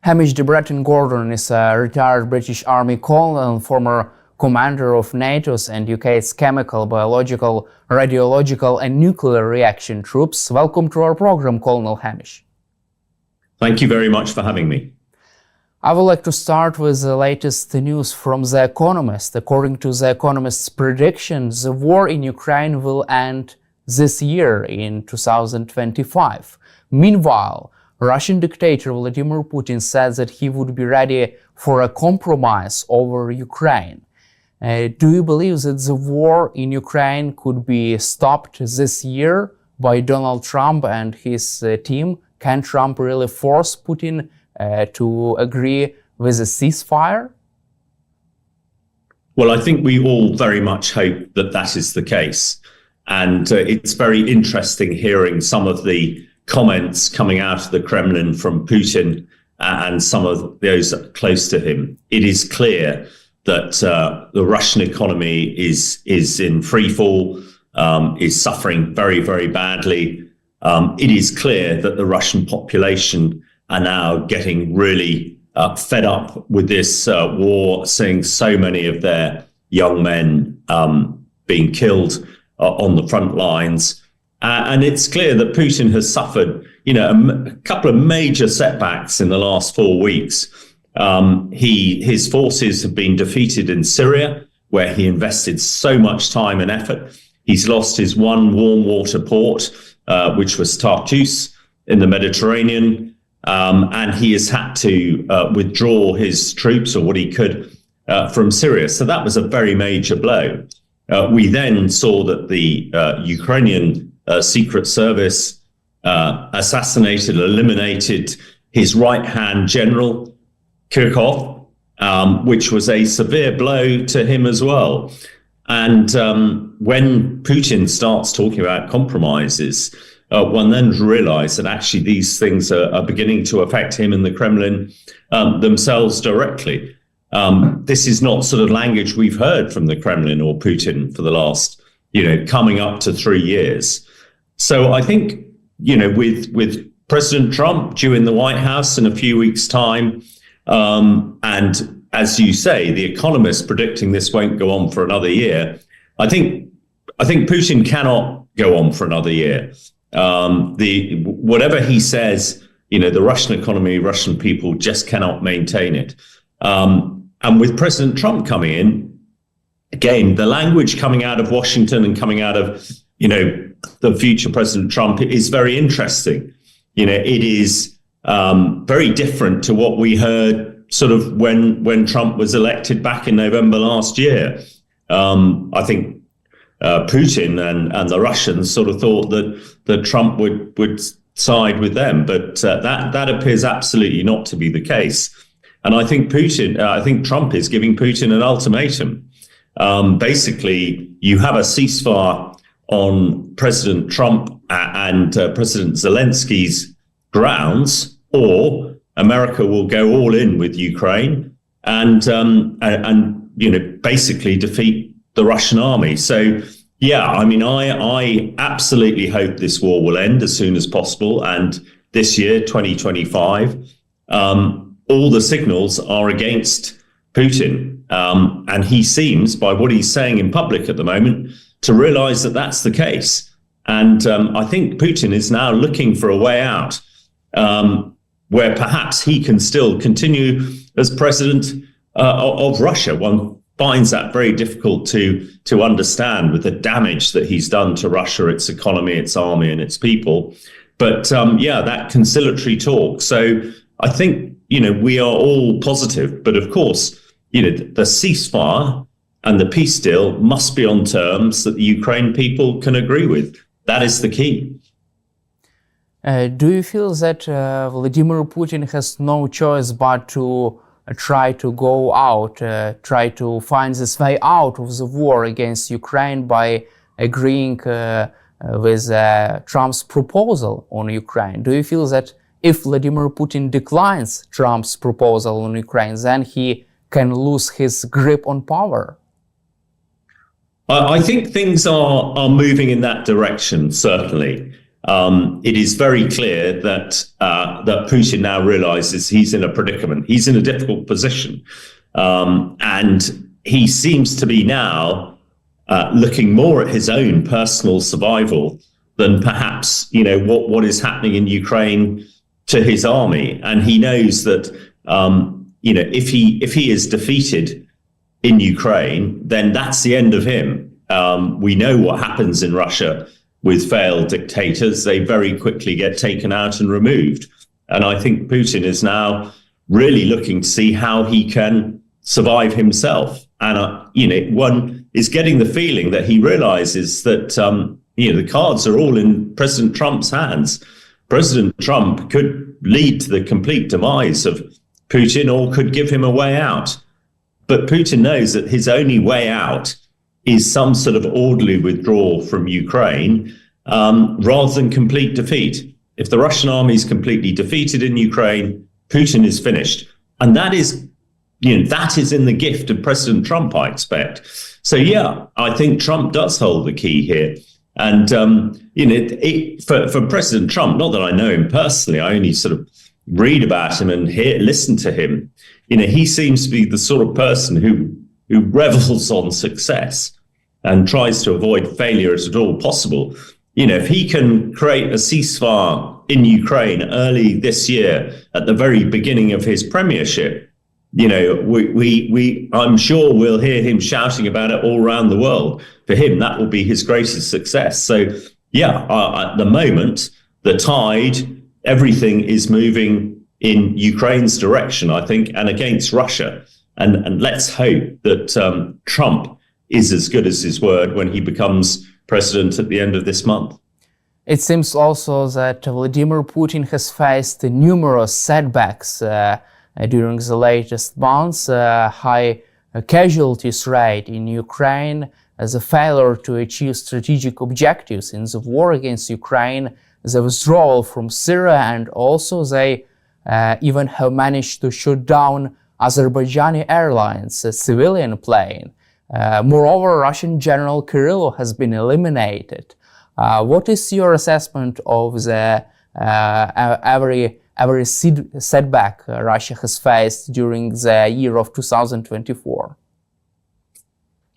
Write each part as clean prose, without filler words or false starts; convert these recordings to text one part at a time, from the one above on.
HamishDeBrettonGordon is a retired British Army colonel and former commander of NATO's and UK's chemical, biological, radiological and nuclear reaction troops. Welcome to our program, Colonel Hamish. Thank you very much for having me. I would like to start with the latest news from The Economist. According to The Economist's predictions, the war in Ukraine will end this year in 2025. Meanwhile, Russian dictator Vladimir Putin said that he would be ready for a compromise over Ukraine. Do you believe that the war in Ukraine could be stopped this year by Donald Trump and his team? Can Trump really force Putin to agree with a ceasefire? Well, I think we all very much hope that that is the case. And it's very interesting hearing some of the comments coming out of the Kremlin from Putin and some of those close to him. It is clear that the Russian economy is in free fall, is suffering very, very badly. It is clear that the Russian population are now getting really fed up with this war, seeing so many of their young men being killed on the front lines. And it's clear that Putin has suffered, a couple of major setbacks in the last 4 weeks. His forces have been defeated in Syria, where he invested so much time and effort. He's lost his one warm water port, which was Tartus in the Mediterranean. And he has had to withdraw his troops, or what he could, from Syria. So that was a very major blow. We then saw that the Ukrainian Secret Service eliminated his right-hand general, Kirkov, which was a severe blow to him as well. And when Putin starts talking about compromises, one then realizes that actually these things are beginning to affect him and the Kremlin themselves directly. This is not sort of language we've heard from the Kremlin or Putin for the last, coming up to 3 years. So I think, with President Trump due in the White House in a few weeks' time, and as you say, the Economist predicting this won't go on for another year, I think Putin cannot go on for another year. Whatever he says, the Russian economy, Russian people just cannot maintain it. And with President Trump coming in, again, the language coming out of Washington and coming out of, the future President Trump is very interesting. It is very different to what we heard sort of when Trump was elected back in November last year. I think Putin and the Russians sort of thought that Trump would side with them, but that appears absolutely not to be the case. And I think Trump is giving Putin an ultimatum. Basically, you have a ceasefire on President Trump and President Zelensky's grounds, or America will go all in with Ukraine and basically defeat the Russian army. So, yeah, I absolutely hope this war will end as soon as possible. And this year, 2025, all the signals are against Putin. And he seems, by what he's saying in public at the moment, to realize that that's the case. And I think Putin is now looking for a way out where perhaps he can still continue as president of Russia. One finds that very difficult to understand with the damage that he's done to Russia, its economy, its army, and its people. But that conciliatory talk. So I think, we are all positive. But of course, the ceasefire and the peace deal must be on terms that the Ukraine people can agree with. That is the key. Do you feel that Vladimir Putin has no choice but to try to go out, try to find this way out of the war against Ukraine by agreeing with Trump's proposal on Ukraine? Do you feel that if Vladimir Putin declines Trump's proposal on Ukraine, then he can lose his grip on power? I think things are moving in that direction, certainly. it is very clear that that Putin now realizes he's in a predicament. He's in a difficult position, and he seems to be now looking more at his own personal survival than perhaps what is happening in Ukraine to his army. And he knows that if he is defeated in Ukraine, then that's the end of him. We know what happens in Russia with failed dictators. They very quickly get taken out and removed. And I think Putin is now really looking to see how he can survive himself. And, one is getting the feeling that he realizes that, the cards are all in President Trump's hands. President Trump could lead to the complete demise of Putin or could give him a way out. But Putin knows that his only way out is some sort of orderly withdrawal from Ukraine, rather than complete defeat. If the Russian army is completely defeated in Ukraine, Putin is finished. And that is in the gift of President Trump, I expect. So, yeah, I think Trump does hold the key here. And, for President Trump, not that I know him personally, I only sort of read about him and listen to him. He seems to be the sort of person who revels on success and tries to avoid failure as at all possible. If he can create a ceasefire in Ukraine early this year, at the very beginning of his premiership, I'm sure we'll hear him shouting about it all around the world. For him, that will be his greatest success. So, at the moment, the tide, everything is moving in Ukraine's direction, I think, and against Russia. And let's hope that Trump is as good as his word when he becomes president at the end of this month. It seems also that Vladimir Putin has faced numerous setbacks during the latest months. High casualties rate in Ukraine, as a failure to achieve strategic objectives in the war against Ukraine, the withdrawal from Syria, and also they even have managed to shoot down Azerbaijani Airlines, a civilian plane. Moreover, Russian General Kirillov has been eliminated. What is your assessment of the every setback Russia has faced during the year of 2024?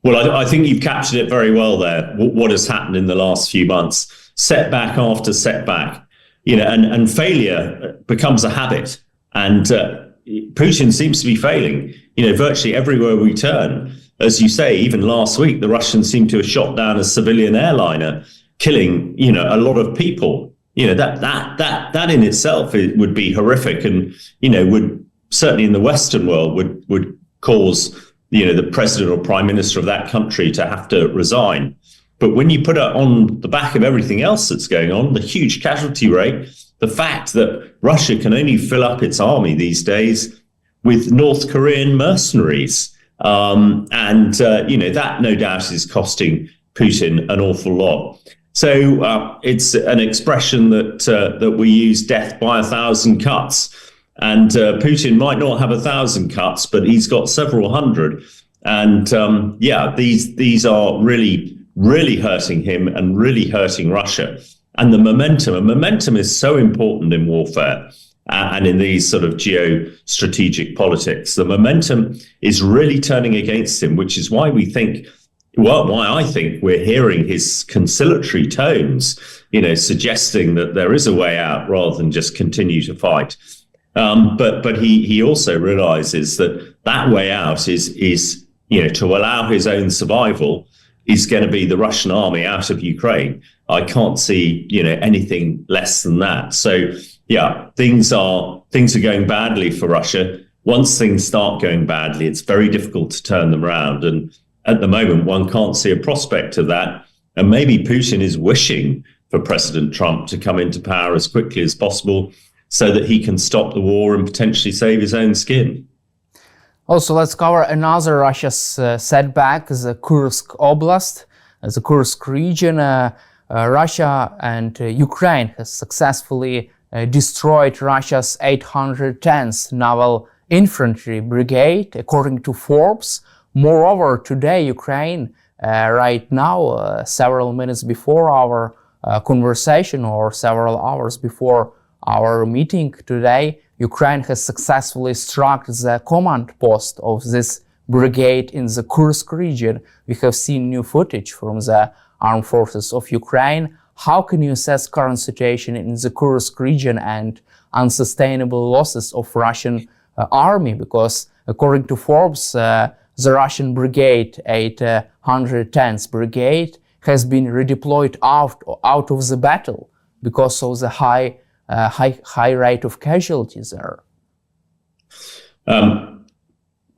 Well, I think you've captured it very well there, what has happened in the last few months. Setback after setback, and failure becomes a habit. And Putin seems to be failing, virtually everywhere we turn. As you say, even last week, the Russians seem to have shot down a civilian airliner, killing, a lot of people. That in itself would be horrific, and would certainly in the Western world would cause the president or prime minister of that country to have to resign. But when you put it on the back of everything else that's going on, the huge casualty rate, the fact that Russia can only fill up its army these days with North Korean mercenaries, that no doubt is costing Putin an awful lot. So it's an expression that we use, death by 1,000 cuts. And Putin might not have 1,000 cuts, but he's got several hundred. And these are really, really hurting him and really hurting Russia. And the momentum is so important in warfare and in these sort of geostrategic politics. The momentum is really turning against him, which is why I think we're hearing his conciliatory tones, suggesting that there is a way out rather than just continue to fight. But he also realizes that way out is to allow his own survival is going to be the Russian army out of Ukraine. I can't see anything less than that. So things are going badly for Russia. Once things start going badly, it's very difficult to turn them around. And at the moment, one can't see a prospect of that. And maybe Putin is wishing for President Trump to come into power as quickly as possible so that he can stop the war and potentially save his own skin. Also, let's cover another Russia's setback, the Kursk Oblast, the Kursk region. Russia and Ukraine has successfully destroyed Russia's 810th Naval Infantry Brigade, according to Forbes. Moreover, today, Ukraine, right now, several minutes before our conversation or several hours before our meeting today, Ukraine has successfully struck the command post of this brigade in the Kursk region. We have seen new footage from the armed forces of Ukraine. How can you assess current situation in the Kursk region and unsustainable losses of Russian army? Because according to Forbes, the Russian brigade, 810th Brigade, has been redeployed out of the battle because of the high rate of casualties there.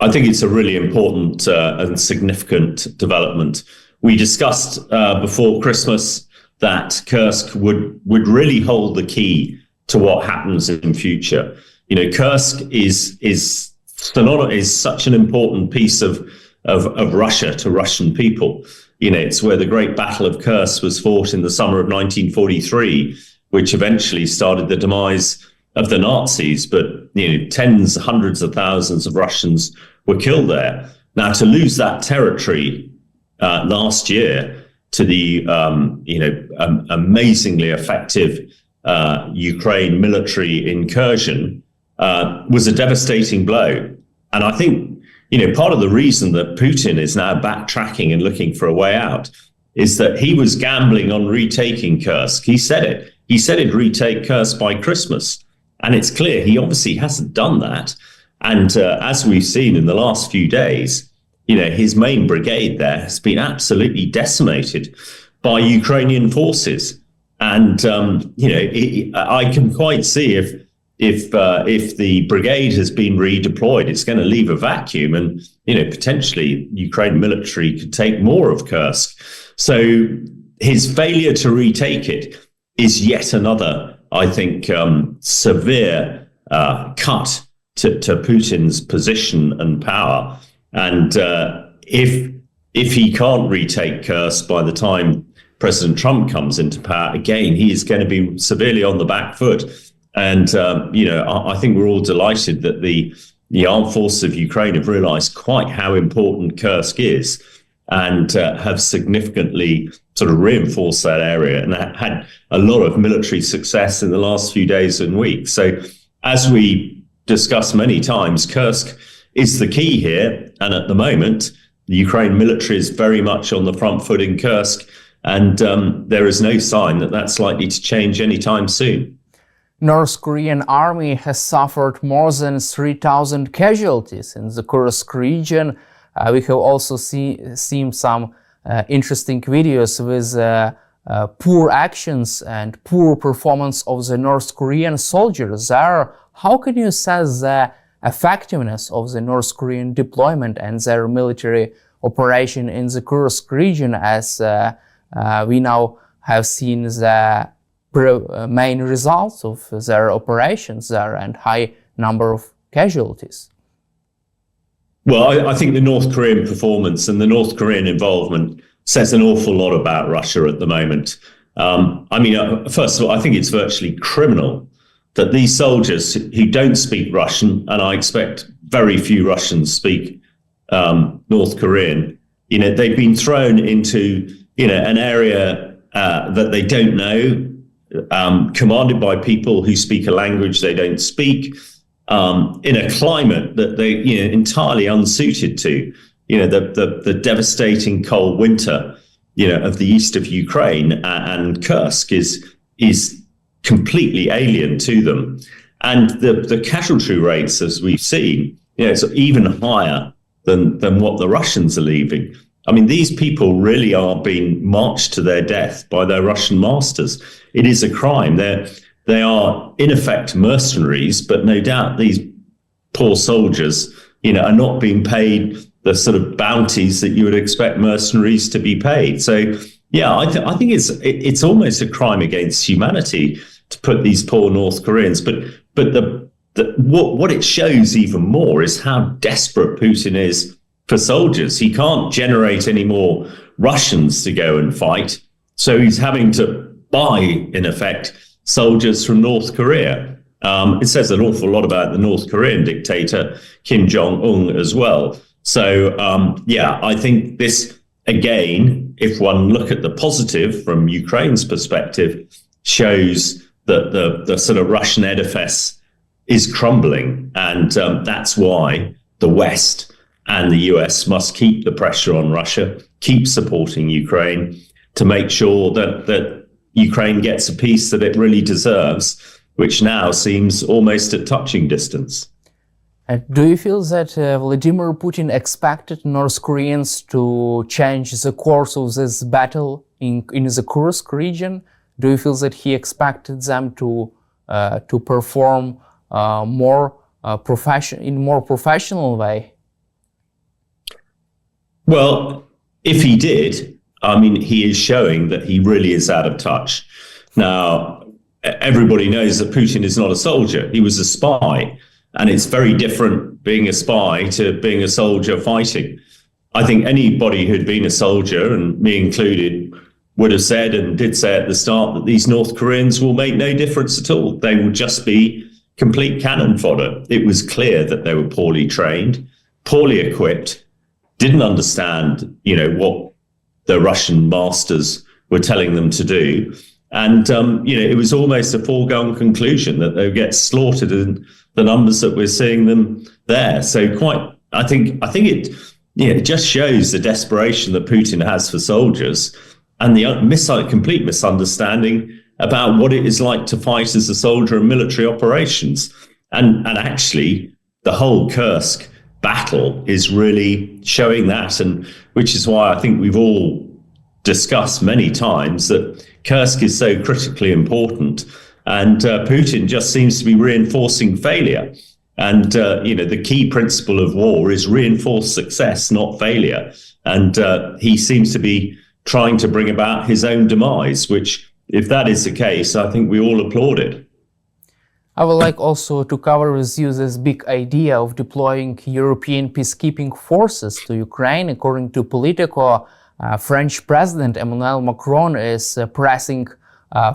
I think it's a really important and significant development. We discussed before Christmas that Kursk would really hold the key to what happens in future. You know, Kursk is such an important piece of Russia to Russian people. You know, it's where the Great Battle of Kursk was fought in the summer of 1943, which eventually started the demise of the Nazis. But, you know, tens, hundreds of thousands of Russians were killed there. Now, to lose that territory last year to the, amazingly effective Ukraine military incursion was a devastating blow. And I think, you know, part of the reason that Putin is now backtracking and looking for a way out is that he was gambling on retaking Kursk. He said it. He said he'd retake Kursk by Christmas. And it's clear he obviously hasn't done that. And as we've seen in the last few days, you know, his main brigade there has been absolutely decimated by Ukrainian forces. And, I can quite see if the brigade has been redeployed, it's going to leave a vacuum, and potentially Ukraine military could take more of Kursk. So his failure to retake it is yet another, I think, severe cut to Putin's position and power. And if he can't retake Kursk by the time President Trump comes into power, again, he is going to be severely on the back foot. And, I think we're all delighted that the armed forces of Ukraine have realized quite how important Kursk is and have significantly sort of reinforced that area and had a lot of military success in the last few days and weeks. So as we discussed many times, Kursk is the key here. And at the moment, the Ukraine military is very much on the front foot in Kursk. And there is no sign that that's likely to change anytime soon. North Korean army has suffered more than 3,000 casualties in the Kursk region. We have also seen some interesting videos with poor actions and poor performance of the North Korean soldiers there. How can you assess the effectiveness of the North Korean deployment and their military operation in the Kursk region, as we now have seen the main results of their operations there and high number of casualties? Well, I think the North Korean performance and the North Korean involvement says an awful lot about Russia at the moment. First of all, I think it's virtually criminal that these soldiers who don't speak Russian, and I expect very few Russians speak North Korean, they've been thrown into, an area that they don't know, commanded by people who speak a language they don't speak, in a climate that they, entirely unsuited to, the devastating cold winter, of the east of Ukraine, and Kursk is completely alien to them. And the casualty rates, as we've seen, it's even higher than what the Russians are leaving. I mean, these people really are being marched to their death by their Russian masters. It is a crime. They are, in effect, mercenaries, but no doubt these poor soldiers, are not being paid the sort of bounties that you would expect mercenaries to be paid. So, yeah, I think it's almost a crime against humanity to put these poor North Koreans. But what it shows even more is how desperate Putin is for soldiers. He can't generate any more Russians to go and fight. So he's having to buy, in effect, soldiers from North Korea. It says an awful lot about the North Korean dictator, Kim Jong-un, as well. So, I think this, again, if one look at the positive from Ukraine's perspective, shows that the sort of Russian edifice is crumbling. And that's why the West and the US must keep the pressure on Russia, keep supporting Ukraine to make sure that Ukraine gets a peace that it really deserves, which now seems almost at touching distance. Do you feel that Vladimir Putin expected North Koreans to change the course of this battle in the Kursk region? Do you feel that he expected them to perform in more professional way? Well, if he did, I mean, he is showing that he really is out of touch. Now, everybody knows that Putin is not a soldier. He was a spy. And it's very different being a spy to being a soldier fighting. I think anybody who'd been a soldier, and me included, would have said and did say at the start that these North Koreans will make no difference at all. They will just be complete cannon fodder. It was clear that they were poorly trained, poorly equipped, didn't understand, what the Russian masters were telling them to do. And, it was almost a foregone conclusion that they would get slaughtered in the numbers that we're seeing them there. So I think it just shows the desperation that Putin has for soldiers and the complete misunderstanding about what it is like to fight as a soldier in military operations. And actually, the whole Kursk battle is really showing that, and which is why I think we've all discussed many times that Kursk is so critically important, and Putin just seems to be reinforcing failure. And the key principle of war is reinforced success, not failure. And he seems to be trying to bring about his own demise, which, if that is the case, I think we all applaud it. I would like also to cover with you this big idea of deploying European peacekeeping forces to Ukraine. According to Politico, French President Emmanuel Macron is pressing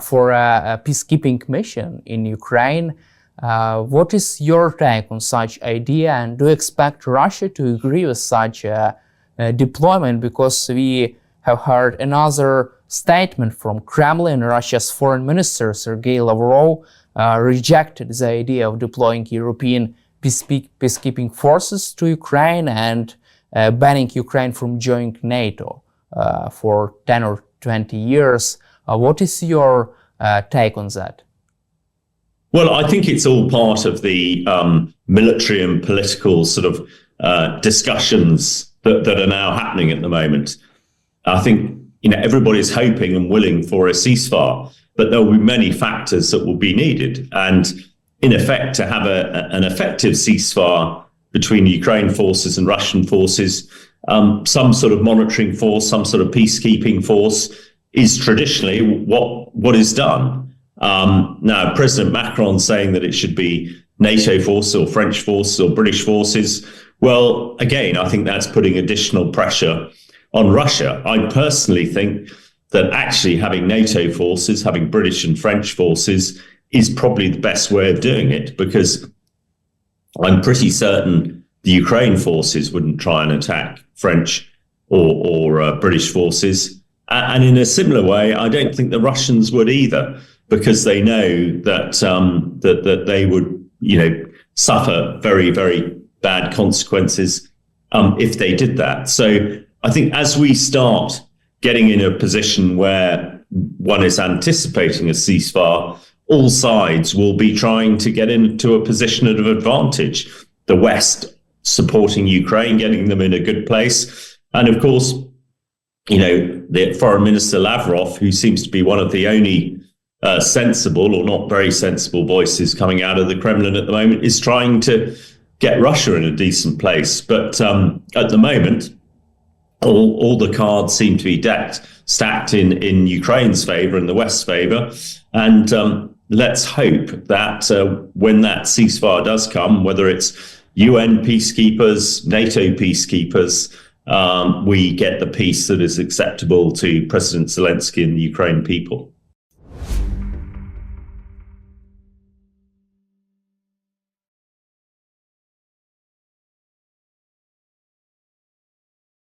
for a peacekeeping mission in Ukraine. What is your take on such idea, and do you expect Russia to agree with such deployment? Because we have heard another statement from Kremlin. Russia's foreign minister Sergei Lavrov rejected the idea of deploying European peacekeeping forces to Ukraine and banning Ukraine from joining NATO for 10 or 20 years. What is your take on that? Well, I think it's all part of the military and political sort of discussions that are now happening at the moment. I think everybody's hoping and willing for a ceasefire, but there will be many factors that will be needed. And in effect, to have an effective ceasefire between Ukraine forces and Russian forces, some sort of monitoring force, some sort of peacekeeping force is traditionally what is done. Now, President Macron saying that it should be NATO forces or French forces or British forces, well, again, I think that's putting additional pressure on Russia. I personally think that actually having NATO forces, having British and French forces is probably the best way of doing it, because I'm pretty certain the Ukraine forces wouldn't try and attack French or British forces. And in a similar way, I don't think the Russians would either, because they know that that they would, suffer very, very bad consequences if they did that. So I think as we start getting in a position where one is anticipating a ceasefire, all sides will be trying to get into a position of advantage. The West supporting Ukraine, getting them in a good place. And of course, the Foreign Minister Lavrov, who seems to be one of the only sensible or not very sensible voices coming out of the Kremlin at the moment, is trying to get Russia in a decent place. But at the moment, all the cards seem to be stacked in Ukraine's favor and the West's favor. And let's hope that when that ceasefire does come, whether it's UN peacekeepers, NATO peacekeepers, we get the peace that is acceptable to President Zelensky and the Ukraine people.